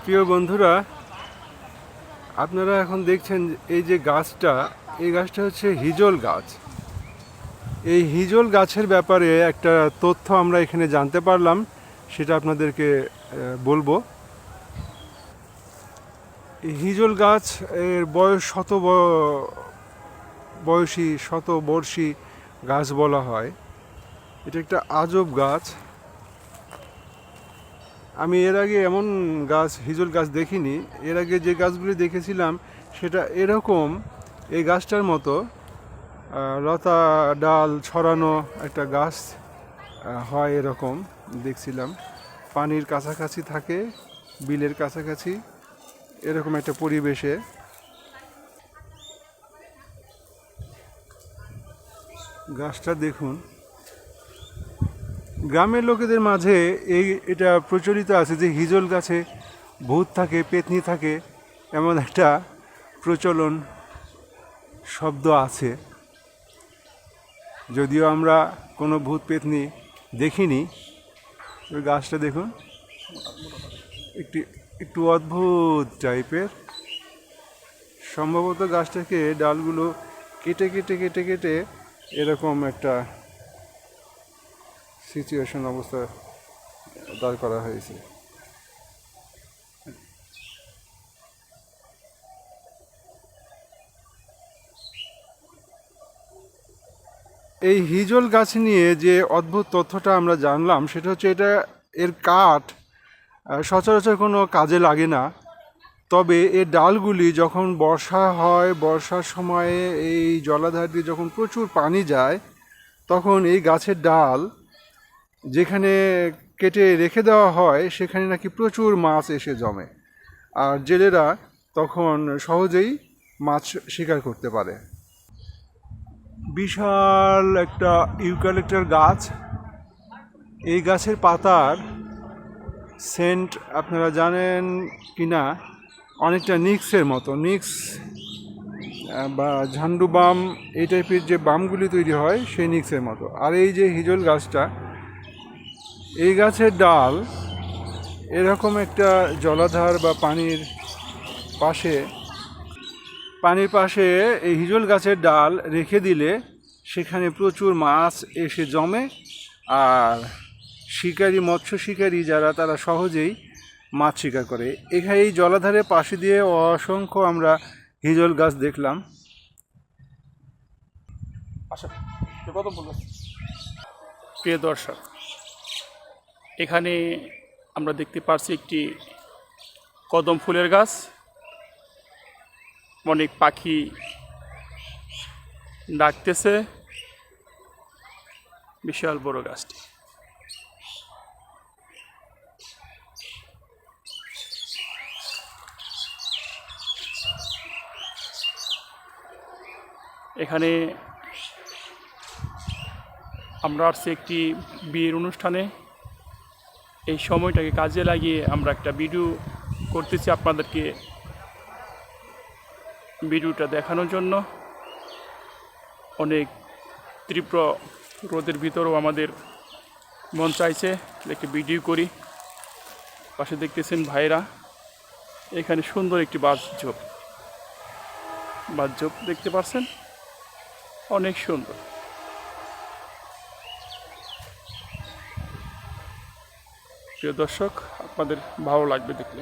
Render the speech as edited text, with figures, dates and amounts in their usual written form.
প্রিয় বন্ধুরা, আপনারা এখন দেখছেন এই যে গাছটা, এই গাছটা হচ্ছে হিজল গাছ। এই হিজল গাছের ব্যাপারে একটা তথ্য আমরা এখানে জানতে পারলাম, সেটা আপনাদেরকে বলবো। এই হিজল গাছ এর বয়স বয়সী শতবর্ষী গাছ বলা হয়। এটা একটা আজব গাছ। আমি এর আগে এমন হিজল গাছ দেখিনি। এর আগে যে গাছগুলি দেখেছিলাম সেটা এরকম এই গাছটার মতো লতা ডাল ছড়ানো একটা গাছ হয়, এরকম দেখছিলাম। পানির কাছাকাছি থাকে, বিলের কাছাকাছি, এরকম একটা পরিবেশে। গাছটা দেখুন। গ্রামের লোকেদের মাঝে এটা প্রচলিত আছে যে হিজল গাছে ভূত থাকে, পেতনি থাকে, এমন একটা প্রচলন শব্দ আছে। যদিও আমরা কোনো ভূত পেতনি দেখিনি। ওই গাছটা দেখুন, একটু অদ্ভুত টাইপের। সম্ভবত গাছটাকে ডালগুলো কেটে কেটে কেটে কেটে এরকম একটা সিচুয়েশন অবস্থা দাঁড় করা হয়েছে। এই হিজল গাছ নিয়ে যে অদ্ভুত তথ্যটা আমরা জানলাম সেটা হচ্ছে এর কাঠ সচরাচর কোনো কাজে লাগে না। তবে এর ডালগুলি যখন বর্ষা হয়, বর্ষার সময়ে এই জলাধার দিয়ে যখন প্রচুর পানি যায়, তখন এই গাছের ডাল যেখানে কেটে রেখে দেওয়া হয় সেখানে নাকি প্রচুর মাছ এসে জমে, আর জেলেরা তখন সহজেই মাছ শিকার করতে পারে। বিশাল একটা ইউক্যালিপটাস গাছ। এই গাছের পাতার সেন্ট আপনারা জানেন কি না, অনেকটা নিক্সের মতো। নিক্স বা ঝান্ডু বাম, এই টাইপের যে বামগুলি তৈরি হয় সেই নিক্সের মতো। আর এই যে হিজল গাছটা, এই গাছের ডাল এরকম একটা জলাধার বা পানির পাশে এই হিজল গাছের ডাল রেখে দিলে সেখানে প্রচুর মাছ এসে জমে, আর মৎস্য শিকারী যারা, তারা সহজেই মাছ শিকার করে। এখানে এই জলাধারের পাশে দিয়ে অসংখ্য আমরা হিজল গাছ দেখলাম। প্রিয় দর্শক, এখানে আমরা দেখতে পাচ্ছি একটি কদম ফুলের গাছ। অনেক পাখি ডাকতেছে। বিশাল বড় গাছটি। এখানে আমরা আসছি একটি বিয়ের অনুষ্ঠানে। এই সময়টাকে কাজে লাগিয়ে আমরা একটা ভিডিও করতেছি আপনাদেরকে, ভিডিওটা দেখানোর জন্য। অনেক তীব্র রোদের ভিতরেও আমাদের মন চাইছে একটি ভিডিও করি। পাশে দেখতেছেন ভাইরা, এখানে সুন্দর একটি বাঁশঝোপ দেখতে পাচ্ছেন, অনেক সুন্দর। প্রিয় দর্শক, আপনাদের ভালো লাগবে দেখলে।